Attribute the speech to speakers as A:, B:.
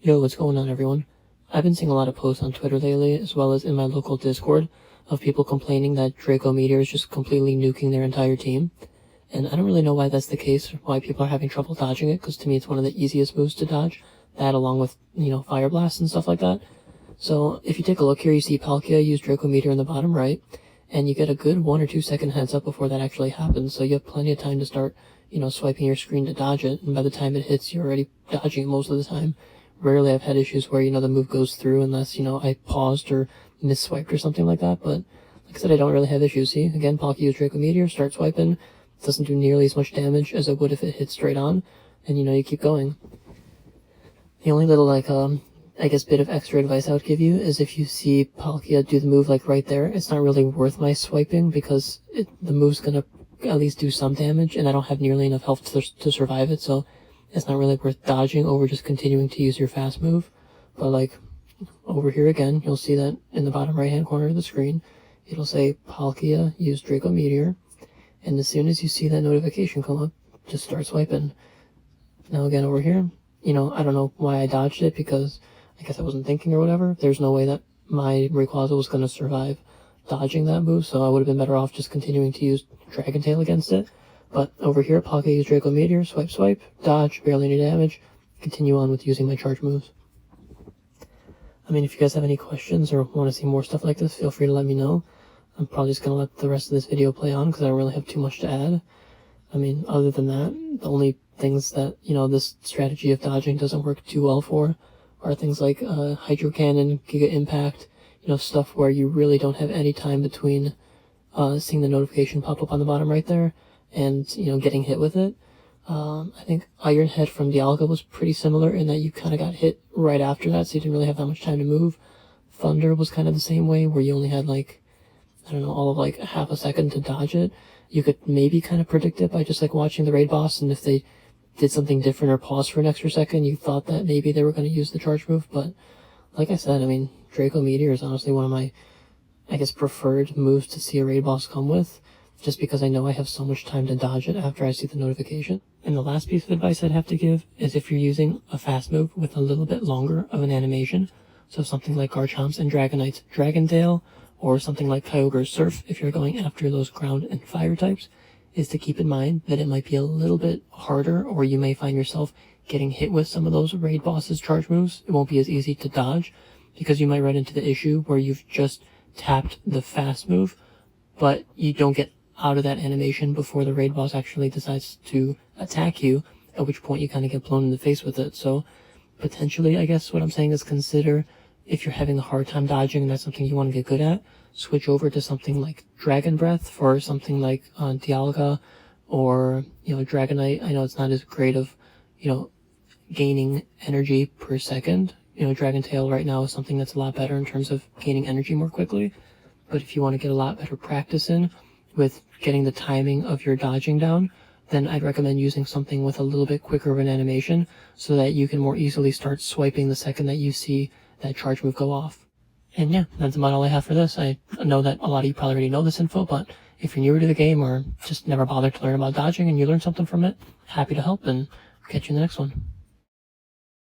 A: Yo, what's going on, everyone? I've been seeing a lot of posts on Twitter lately, as well as in my local Discord, of people complaining that Draco Meteor is just completely nuking their entire team. And I don't really know why that's the case, why people are having trouble dodging it, because to me it's one of the easiest moves to dodge. That along with, Fire Blast and stuff like that. So if you take a look here, you see Palkia use Draco Meteor in the bottom right, and you get a good 1 or 2 second heads up before that actually happens, so you have plenty of time to start, swiping your screen to dodge it, and by the time it hits, you're already dodging it most of the time. Rarely I've had issues where, the move goes through unless, I paused or misswiped or something like that, but like I said, I don't really have issues. See, again, Palkia used Draco Meteor, start swiping, doesn't do nearly as much damage as it would if it hit straight on, and you keep going. The only little, bit of extra advice I would give you is if you see Palkia do the move, right there, it's not really worth my swiping because the move's gonna at least do some damage, and I don't have nearly enough health to survive it, so it's not really worth dodging over just continuing to use your fast move. But, over here again, you'll see that in the bottom right-hand corner of the screen, it'll say Palkia used Draco Meteor, and as soon as you see that notification come up, just start swiping. Now again, over here, I don't know why I dodged it, because I guess I wasn't thinking or whatever. There's no way that my Rayquaza was going to survive dodging that move, so I would have been better off just continuing to use Dragon Tail against it. But over here, Palkia used Draco Meteor, swipe, dodge, barely any damage, continue on with using my charge moves. I mean, if you guys have any questions or want to see more stuff like this, feel free to let me know. I'm probably just going to let the rest of this video play on because I don't really have too much to add. I mean, other than that, the only things that, this strategy of dodging doesn't work too well for are things like Hydro Cannon, Giga Impact, stuff where you really don't have any time between seeing the notification pop up on the bottom right there and, getting hit with it. I think Iron Head from Dialga was pretty similar in that you kind of got hit right after that, so you didn't really have that much time to move. Thunder was kind of the same way, where you only had, all of, half a second to dodge it. You could maybe kind of predict it by just, watching the raid boss, and if they did something different or paused for an extra second, you thought that maybe they were going to use the charge move. But like I said, I mean, Draco Meteor is honestly one of my, preferred moves to see a raid boss come with, just because I know I have so much time to dodge it after I see the notification. And the last piece of advice I'd have to give is if you're using a fast move with a little bit longer of an animation, so something like Garchomp's and Dragonite's Dragon Tail, or something like Kyogre's Surf if you're going after those ground and fire types, is to keep in mind that it might be a little bit harder, or you may find yourself getting hit with some of those raid bosses' charge moves. It won't be as easy to dodge, because you might run into the issue where you've just tapped the fast move, but you don't get out of that animation before the raid boss actually decides to attack you, at which point you kind of get blown in the face with it. So potentially, I guess what I'm saying is consider, if you're having a hard time dodging and that's something you want to get good at, switch over to something like Dragon Breath for something like Dialga or, Dragonite. I know it's not as great of, gaining energy per second. Dragon Tail right now is something that's a lot better in terms of gaining energy more quickly. But if you want to get a lot better practice in with getting the timing of your dodging down, then I'd recommend using something with a little bit quicker of an animation so that you can more easily start swiping the second that you see that charge move go off. And yeah, that's about all I have for this. I know that a lot of you probably already know this info, but if you're newer to the game or just never bothered to learn about dodging and you learned something from it, happy to help, and catch you in the next one.